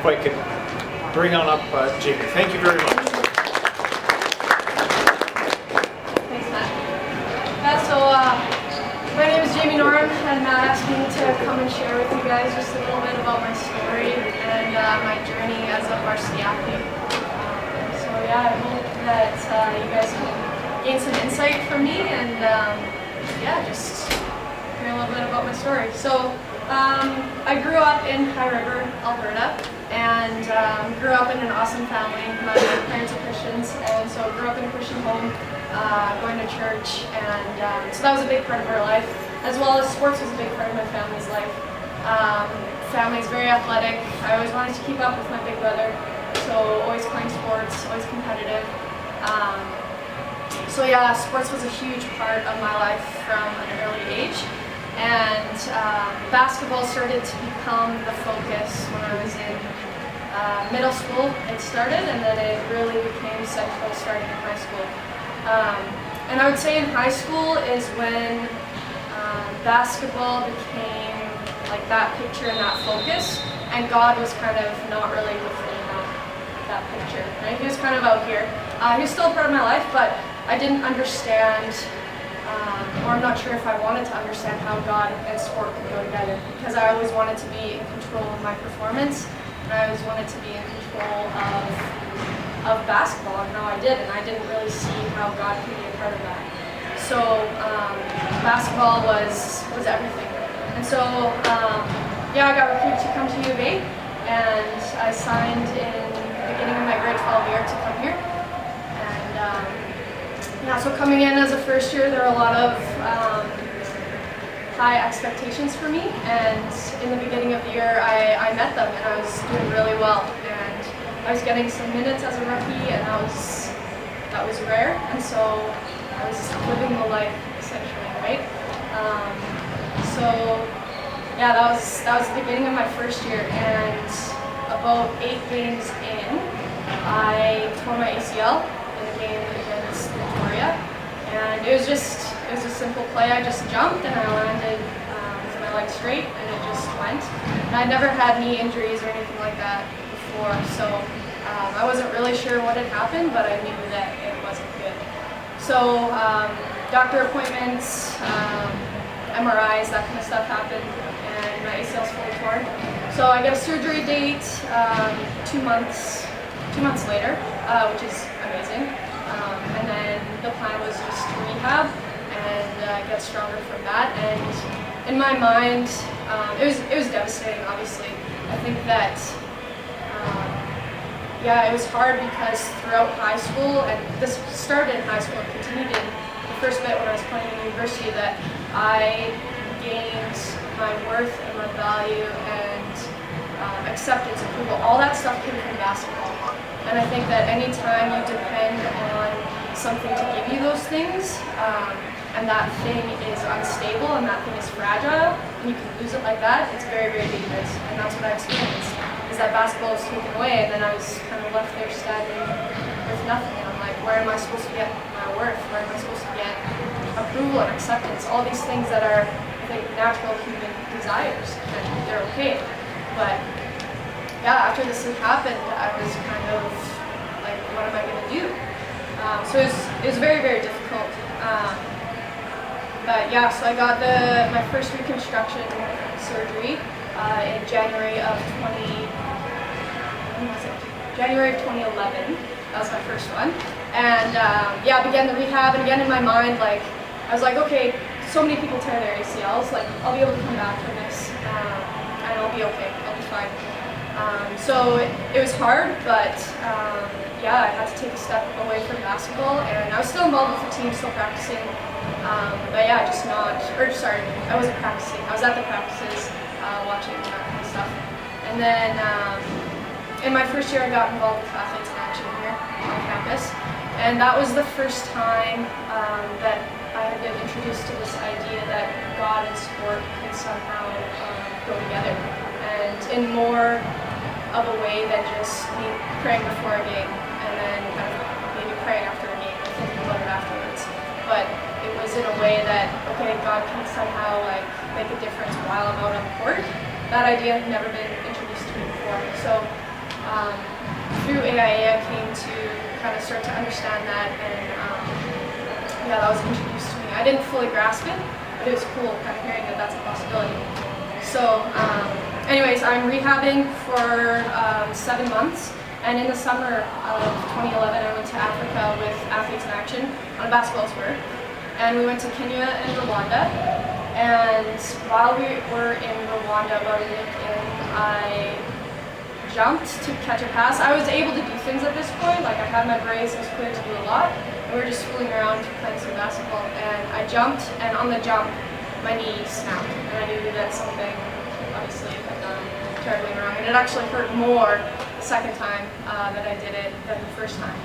If I could bring on up Jamie. Thank you very much. Thanks, Matt. My name is Jaime Norum, and Matt asked me to come and share with you guys just a little bit about my story and my journey as a varsity athlete. I hope that you guys can gain some insight from me and just hear a little bit about my story. So I grew up in High River, Alberta, and grew up in an awesome family. My parents are Christians, and so grew up in a Christian home, going to church, and so that was a big part of our life, as well as sports was a big part of my family's life. Family's very athletic. I always wanted to keep up with my big brother, so always playing sports, always competitive. Sports was a huge part of my life from an early age. And basketball started to become the focus when I was in middle school. It started, and then it really became central starting in high school. And I would say in high school is when basketball became like that picture and that focus, and God was kind of not really within that picture. Right? He was kind of out here. He was still a part of my life, but I didn't understand, or I'm not sure if I wanted to understand how God and sport could go together, because I always wanted to be in control of my performance, and I always wanted to be in control of basketball, and now I did, and I didn't really see how God could be a part of that. So basketball was everything. And so I got recruited to come to U of A, and I signed in the beginning of my grade 12 year to come here. So coming in as a first year, there were a lot of high expectations for me, and in the beginning of the year, I met them, and I was doing really well, and I was getting some minutes as a rookie, and that was rare, and so I was living the life essentially, right? That was the beginning of my first year, and about 8 games in, I tore my ACL in a game against Victoria, and it was a simple play. I just jumped and I landed with my leg straight, and it just went. And I'd never had knee injuries or anything like that before, so I wasn't really sure what had happened, but I knew that it wasn't good. So doctor appointments, MRIs, that kind of stuff happened, and my ACL's fully torn. So I get a surgery date 2 months later, which is amazing. And then the plan was just to rehab and get stronger from that. And in my mind, it was devastating. Obviously, I think that it was hard because throughout high school, and this started in high school and continued in the first bit when I was playing in university, that I gained my worth and my value and acceptance, approval. All that stuff came from basketball. And I think that anytime you depend on something to give you those things, and that thing is unstable and that thing is fragile, and you can lose it like that, it's very, very dangerous. And that's what I experienced, is that basketball was taken away, and then I was kind of left there standing with nothing. And I'm like, where am I supposed to get my worth? Where am I supposed to get approval and acceptance? All these things that are, I think, natural human desires, and they're okay. But after this had happened, I was kind of like, what am I going to do? So it was very, very difficult. So I got my first reconstruction surgery in January of 2011. That was my first one. And I began the rehab, and again in my mind, like, I was like, okay, so many people tear their ACLs, like, I'll be able to come back from this, and I'll be okay, I'll be fine. So it was hard, but I had to take a step away from basketball, and I was still involved with the team, still practicing. I wasn't practicing. I was at the practices, watching that kind of stuff. And then in my first year, I got involved with Athletes in Action here on campus, and that was the first time that I had been introduced to this idea that God and sport can somehow go together, and in more of a way than just me praying before a game and then kind of maybe praying after a game and thinking about it afterwards. But it was in a way that, okay, God can somehow like make a difference while I'm out on the court. That idea had never been introduced to me before. So through AIA, I came to kind of start to understand that, and yeah, that was introduced to me. I didn't fully grasp it, but it was cool kind of hearing that that's a possibility. So anyways, I'm rehabbing for 7 months, and in the summer of 2011 I went to Africa with Athletes in Action on a basketball tour, and we went to Kenya and Rwanda. And while we were in Rwanda, about a week in, I jumped to catch a pass. I was able to do things at this point, like I had my brace, I was cleared to do a lot, and we were just fooling around playing some basketball, and I jumped, and on the jump my knee snapped, and I knew that something obviously had gone terribly wrong, and it actually hurt more the second time that I did it than the first time.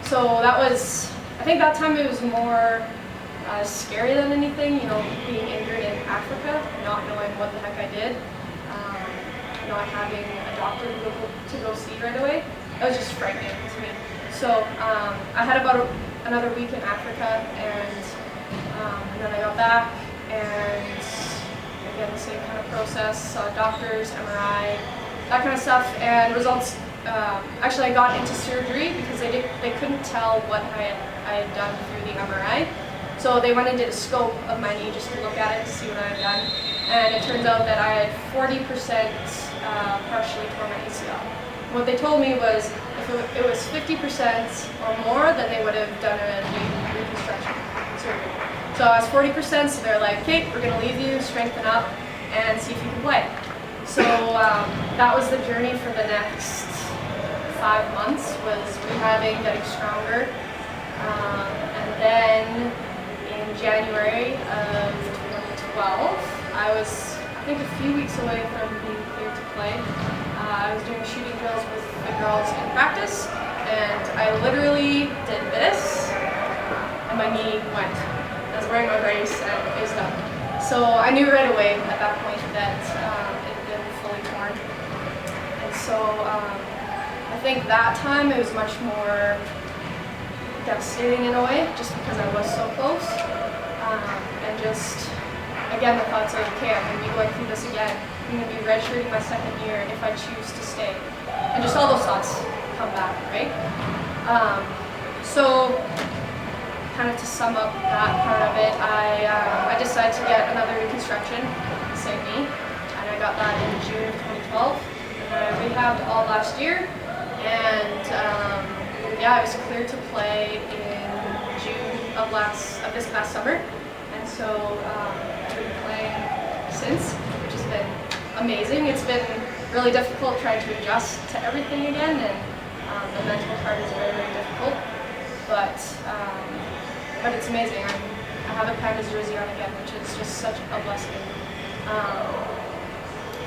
So that was, I think that time it was more scary than anything, you know, being injured in Africa, not knowing what the heck I did, not having a doctor to go see right away. It was just frightening to me. So I had about another week in Africa, and then I got back, and again the same kind of process, saw doctors, MRI, that kind of stuff, and results. Actually, I got into surgery because they couldn't tell what I had done through the MRI. So they went and did a scope of my knee just to look at it to see what I had done, and it turns out that I had 40% partially torn my ACL. What they told me was if it was 50% or more, then they would have done a reconstruction surgery. So I was 40%, so they're like, okay, we're going to leave you, strengthen up, and see if you can play. So that was the journey for the next 5 months, was rehabbing, getting stronger, and then in January of 2012, I was, I think, a few weeks away from being cleared to play. I was doing shooting drills with the girls in practice, and I literally did this, and my knee went. I was wearing my brace, and it was done. So I knew right away at that point that it had been fully torn. And so I think that time it was much more devastating in a way, just because I was so close, and just, again, the thoughts of, okay, I'm going to be going through this again. I'm going to be redshirting my second year if I choose to stay. And just all those thoughts come back, right? So, kind of to sum up that part of it, I decided to get another reconstruction, the same knee, and I got that in June of 2012. And I rehabbed all last year, and yeah, I was cleared to play in June of this past summer, and so I've been playing since, which has been amazing. It's been really difficult trying to adjust to everything again, and the mental part is very, very difficult, but it's amazing. I have a Pandas jersey on again, which is just such a blessing.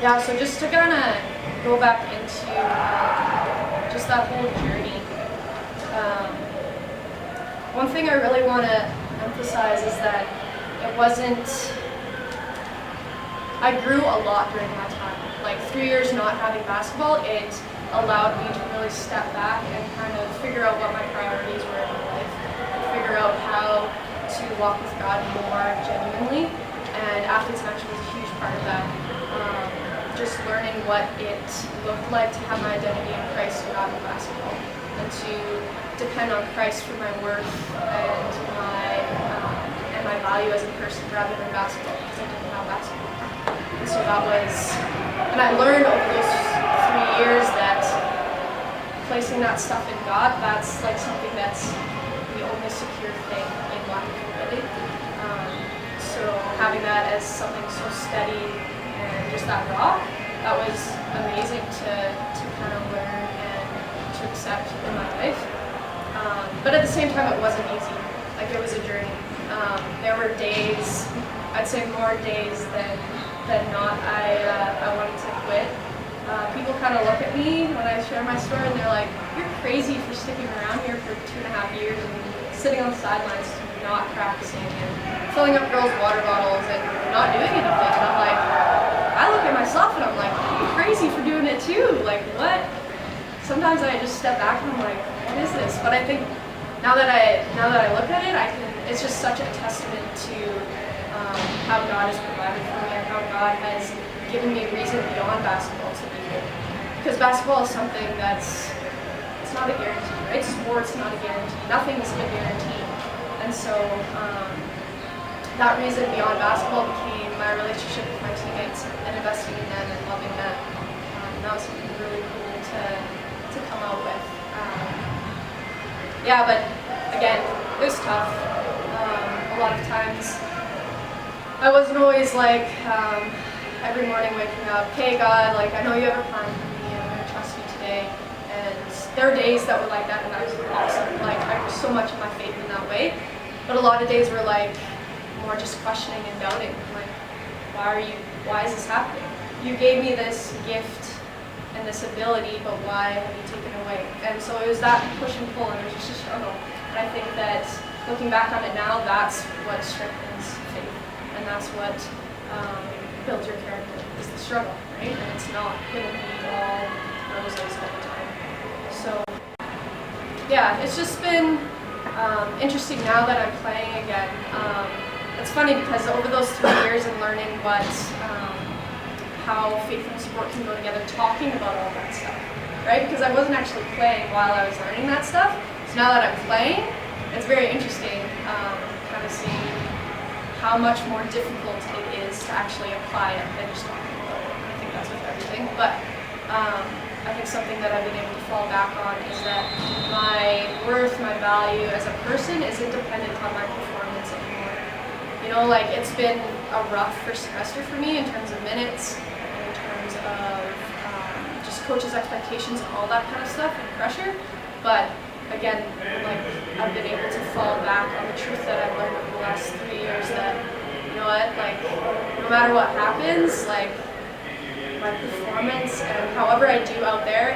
Yeah, so just to kind of go back into just that whole journey. One thing I really want to emphasize is that it wasn't, I grew a lot during that time. Like 3 years not having basketball, it allowed me to really step back and kind of figure out what my priorities were in my life, figure out how to walk with God more genuinely, and Athletes in Action was a huge part of that. Just learning what it looked like to have my identity in Christ and not in basketball, and to depend on Christ for my worth and my value as a person rather than basketball, because I didn't have basketball. And so that was, and I learned over those 3 years that placing that stuff in God, that's like something that's the only secure thing in life, really. So having that as something so steady and just that rock, that was amazing to kind of learn and to accept in my life. But at the same time, it wasn't easy. Like, it was a journey. There were days, I'd say more days than not, I wanted to quit. People kind of look at me when I share my story, and they're like, you're crazy for sticking around here for 2.5 years and sitting on the sidelines, not practicing and filling up girls' water bottles and not doing anything. And I'm like, I look at myself and I'm like, I'm crazy for doing it too. Like, what? Sometimes I just step back and I'm like, what is this? But I think now that I look at it, it's just such a testament to how God has provided for me and how God has given me a reason beyond basketball to be here. because basketball is something it's not a guarantee, right? Sport's not a guarantee. Nothing is a guarantee. And so that reason beyond basketball became my relationship with my teammates and investing in them and loving them. That was something really cool to come out with. Yeah, but again, it was tough. A lot of times I wasn't always like every morning waking up, hey God, like I know you have a plan for me, I'm gonna trust you today. And there were days that were like that, and that was awesome. Like I put so much of my faith in that way. But a lot of days were like more just questioning and doubting. Like, why is this happening? You gave me this gift and this ability, but why have you taken away? And so it was that push and pull, and it was just a struggle. And I think that looking back on it now, that's what strengthens faith, and that's what builds your character, is the struggle, right? And it's not going to be all roses all the time. So yeah, it's just been interesting now that I'm playing again. It's funny because over those 3 years and learning how faith and sport can go together, talking about all that stuff, right? Because I wasn't actually playing while I was learning that stuff. So now that I'm playing, it's very interesting kind of seeing how much more difficult it is to actually apply it than just talking about it. I think that's with everything. But I think something that I've been able to fall back on is that my worth, my value as a person isn't dependent on my performance anymore. You know, like it's been a rough first semester for me in terms of minutes, in terms of just coaches' expectations and all that kind of stuff and pressure. But again, like I've been able to fall back on the truth that I've learned over the last 3 years that, you know what, like no matter what happens, like my performance and however I do out there,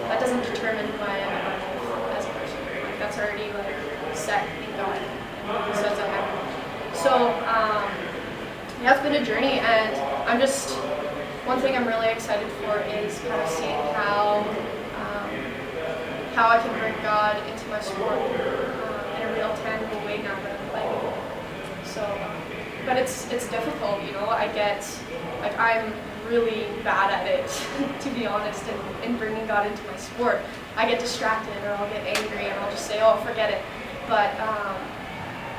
that doesn't determine who I am in my life as a person. Like that's already like set in God, and He says I am. So yeah, it's been a journey, and one thing I'm really excited for is kind of seeing how I can bring God into my sport in a real tangible way now that I'm playing. So, but it's difficult, you know. I'm really bad at it, to be honest, in bringing God into my sport. I get distracted, or I'll get angry, and I'll just say, oh, forget it. But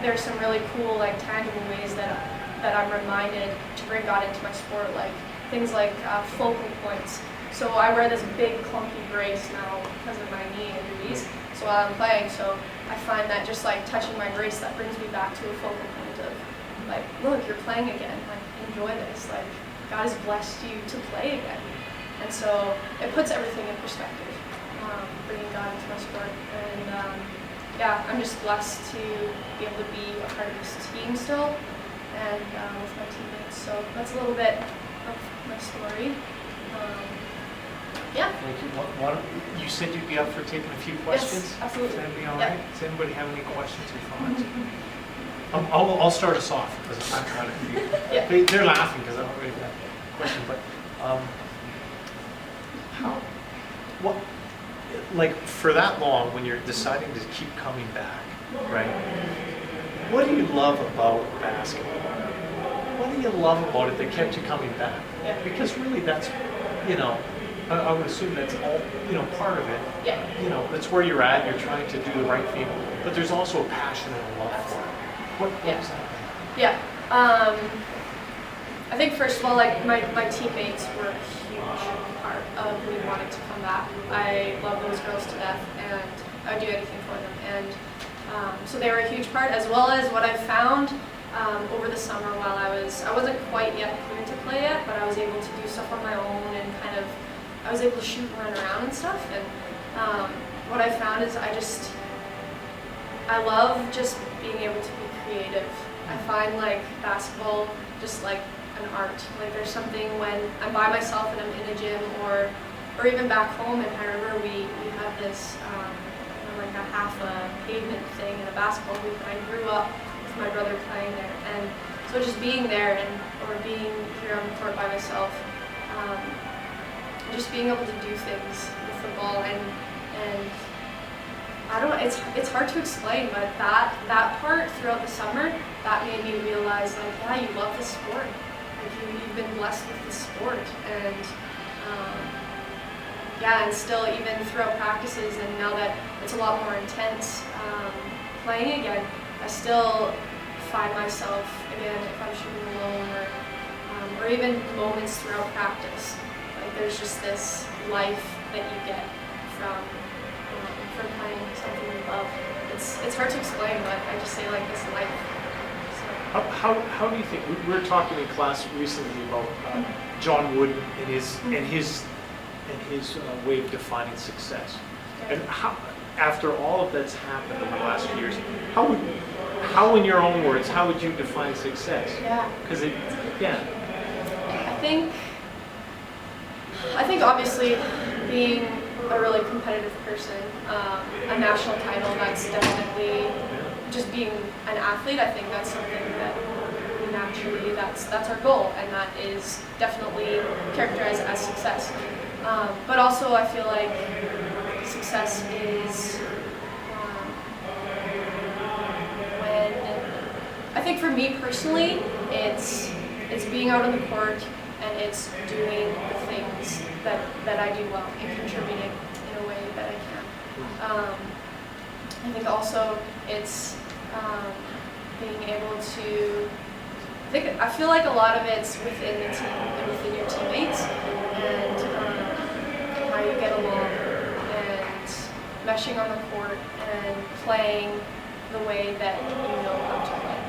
there's some really cool, like, tangible ways that I'm reminded to bring God into my sport, like things like focal points. So I wear this big clunky brace now because of my knee injuries. So while I'm playing, so I find that just like touching my brace, that brings me back to a focal point of like, look, you're playing again. Like, enjoy this. Like, God has blessed you to play again. And so it puts everything in perspective, bringing God into my sport. And yeah, I'm just blessed to be able to be a part of this team still and with my teammates. So that's a little bit of my story. Yeah. Thank you. You said you'd be up for taking a few questions? Yes, absolutely. Does that be all right? Does anybody have any questions or thoughts? I'll start us off because I'm trying to. Yeah. They're laughing because I don't really have a question, but like for that long when you're deciding to keep coming back, right? What do you love about basketball? What do you love about it that kept you coming back? Yeah. Because really that's, you know, I would assume that's all, you know, part of it. Yeah. You know, that's where you're at, you're trying to do the right thing, but there's also a passion and a love for it. What is that? Yeah. I think first of all, like my teammates were a huge part of me wanting to come back. I love those girls to death, and I would do anything for them. And so they were a huge part, as well as what I found over the summer while I wasn't quite yet cleared to play yet, but I was able to do stuff on my own and I was able to shoot and run around and stuff. And what I found is I love just being able to be creative. I find like basketball just like an art. Like there's something when I'm by myself and I'm in a gym or even back home in High River, we have this like a half a pavement thing in a basketball hoop, and I grew up with my brother playing there. And so just being there or being here on the court by myself, just being able to do things with the ball and I don't know, it's hard to explain, but that part throughout the summer, that made me realize like, yeah, you love the sport. Like you've been blessed with the sport, and yeah, and still even throughout practices, and now that it's a lot more intense playing again, I still find myself again if I'm shooting alone or even moments throughout practice. Like there's just this life that you get from playing something you love. It's hard to explain, but I just say like this life. So. How do you think, we were talking in class recently about John Wooden and his way of defining success. And how, after all of that's happened over the last few years, how in your own words, how would you define success? Yeah. Because I think obviously being a really competitive person, a national title, that's definitely just being an athlete. I think that's something that naturally that's our goal, and that is definitely characterized as success. But also I feel like success is when, I think for me personally, it's being out on the court and it's doing the things that I do well and contributing in a way that I can. I think also it's being able to, I feel like a lot of it's within the team and within your teammates, and how you get along and meshing on the court and playing the way that you know how to play.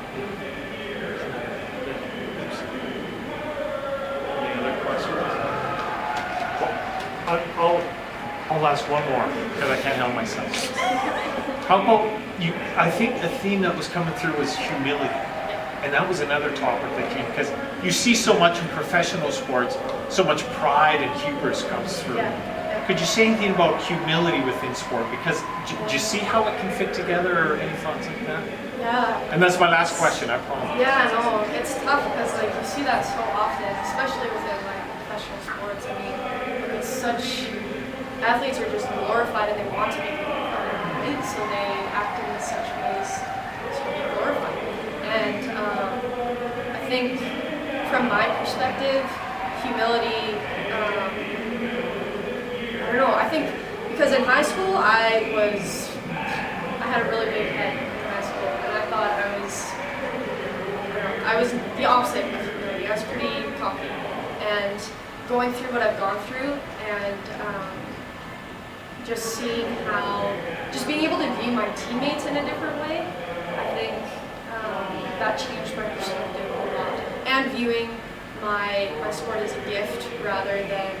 Any other questions? I'll ask one more because I can't help myself. How about you? I think the theme that was coming through was humility. And that was another topic that came, because you see so much in professional sports, so much pride and hubris comes through. Yeah. Could you say anything about humility within sport? Because do you see how it can fit together, or any thoughts like that? Yeah. And that's my last question, I promise. Yeah, no, it's tough because like you see that so often, especially within like professional sports. I mean, it's such, athletes are just glorified and they want to be glorified, right? So they act in such ways to be glorified. And I think from my perspective, humility, I don't know, I think because in high school I had a really big head in high school, and I thought I was the opposite of humility. I was pretty cocky, and going through what I've gone through and just seeing just being able to view my teammates in a different way, I think that changed my perspective a lot. And viewing my sport as a gift rather than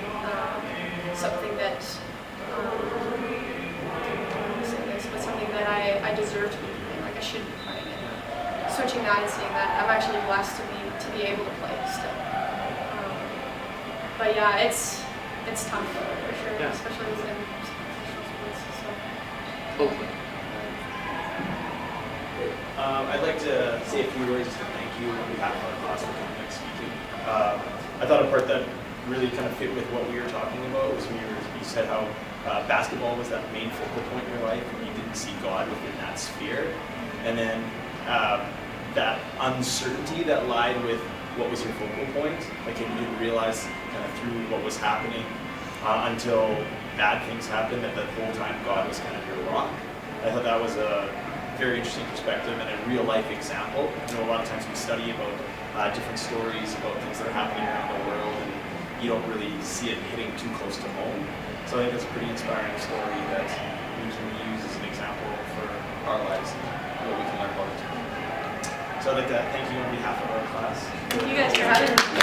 something that, something that I deserve to be playing, like I should be playing it. Switching that and seeing that, I'm actually blessed to be able to play still. But yeah, it's tough for sure, Yeah. especially within professional sports. So. Totally. I'd like to say a few words to thank you on behalf of our class for coming and speaking. I thought a part that really kind of fit with what we were talking about was when you said how basketball was that main focal point in your life and you didn't see God within that sphere. And then that uncertainty that lied with what was your focal point, like you didn't realize kind of through what was happening until bad things happened, that the whole time God was kind of your rock. I thought that was a very interesting perspective and a real life example. You know, a lot of times we study about different stories about things that are happening around the world, and you don't really see it hitting too close to home. So I think that's a pretty inspiring story that we can use as an example for our lives and what we can learn about it. So I'd like to thank you on behalf of our class. Thank you guys for having me.